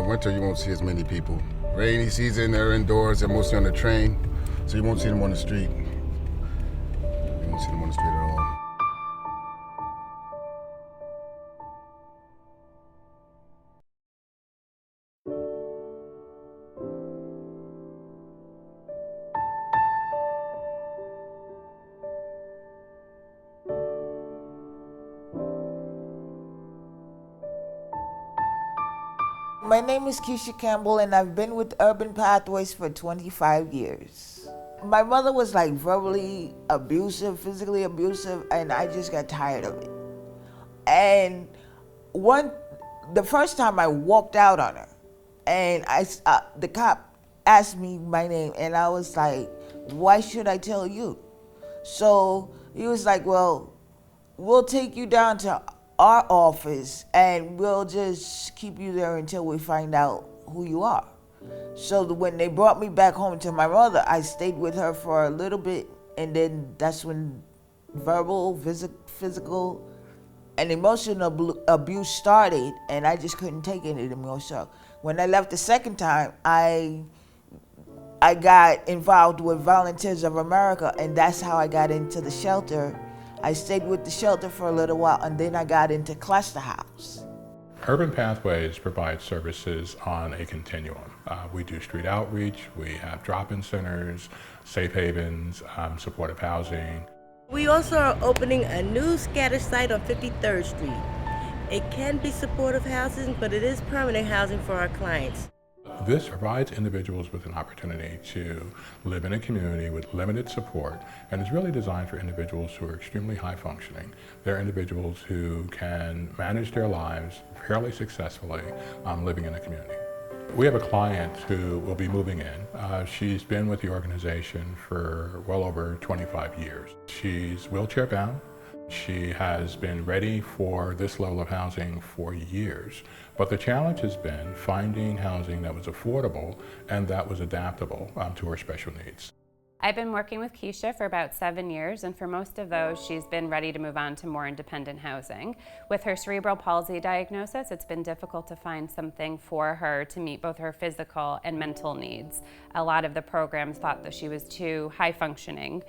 winter, you won't see as many people. Rainy season, they're indoors, they're mostly on the train, so you won't see them on the street. You won't see them on the street at all. My name is Keisha Campbell, and I've been with Urban Pathways for 25 years. My mother was like verbally abusive, physically abusive, and I just got tired of it. And the first time I walked out on her, and the cop asked me my name, and I was like, "Why should I tell you?" So he was like, "Well, we'll take you down to our office and we'll just keep you there until we find out who you are." So when they brought me back home to my mother, I stayed with her for a little bit, and then that's when verbal, physical, and emotional abuse started, and I just couldn't take it anymore. So when I left the second time, I got involved with Volunteers of America, and that's how I got into the shelter. I stayed with the shelter for a little while, and then I got into Cluster House. Urban Pathways provides services on a continuum. We do street outreach, we have drop-in centers, safe havens, supportive housing. We also are opening a new scatter site on 53rd Street. It can be supportive housing, but it is permanent housing for our clients. This provides individuals with an opportunity to live in a community with limited support, and is really designed for individuals who are extremely high functioning. They're individuals who can manage their lives fairly successfully living in a community. We have a client who will be moving in. She's been with the organization for well over 25 years. She's wheelchair bound. She has been ready for this level of housing for years, but the challenge has been finding housing that was affordable and that was adaptable to her special needs. I've been working with Keisha for about 7 years, and for most of those, she's been ready to move on to more independent housing. With her cerebral palsy diagnosis, it's been difficult to find something for her to meet both her physical and mental needs. A lot of the programs thought that she was too high functioning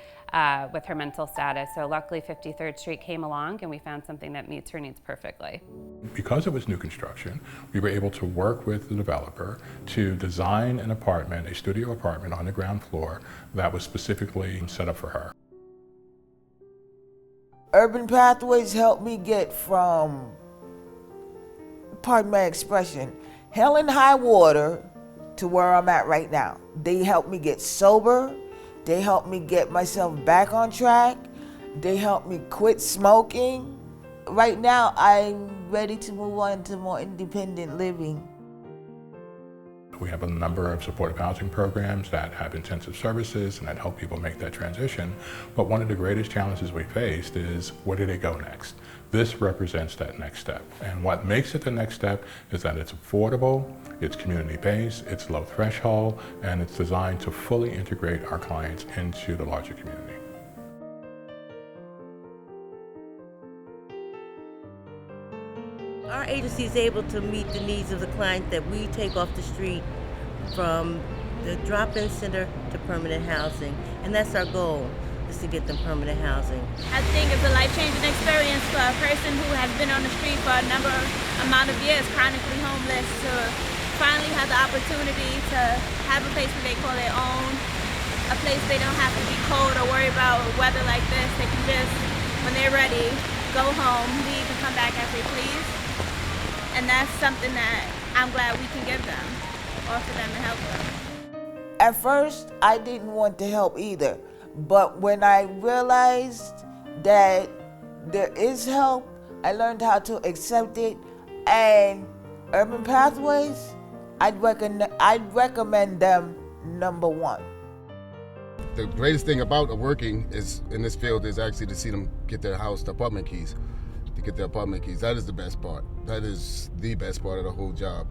with her mental status, so luckily 53rd Street came along and we found something that meets her needs perfectly. Because it was new construction, we were able to work with the developer to design an apartment, a studio apartment on the ground floor that was specifically set up for her. Urban Pathways helped me get from, pardon my expression, hell and high water to where I'm at right now. They helped me get sober. They helped me get myself back on track. They helped me quit smoking. Right now, I'm ready to move on to more independent living. We have a number of supportive housing programs that have intensive services and that help people make that transition. But one of the greatest challenges we faced is, where do they go next? This represents that next step. And what makes it the next step is that it's affordable, it's community-based, it's low threshold, and it's designed to fully integrate our clients into the larger community. Our agency is able to meet the needs of the client that we take off the street, from the drop-in center to permanent housing. And that's our goal, is to get them permanent housing. I think it's a life-changing experience for a person who has been on the street for a amount of years, chronically homeless, to finally have the opportunity to have a place where they call their own, a place they don't have to be cold or worry about weather like this. They can just, when they're ready, go home, leave, and come back as they please. And that's something that I'm glad we can give them, offer them and help them. At first, I didn't want to help either, but when I realized that there is help, I learned how to accept it, and Urban Pathways, I'd recommend them #1. The greatest thing about working is in this field is actually to see them get their house, the apartment keys. To get their apartment keys. That is the best part. That is the best part of the whole job.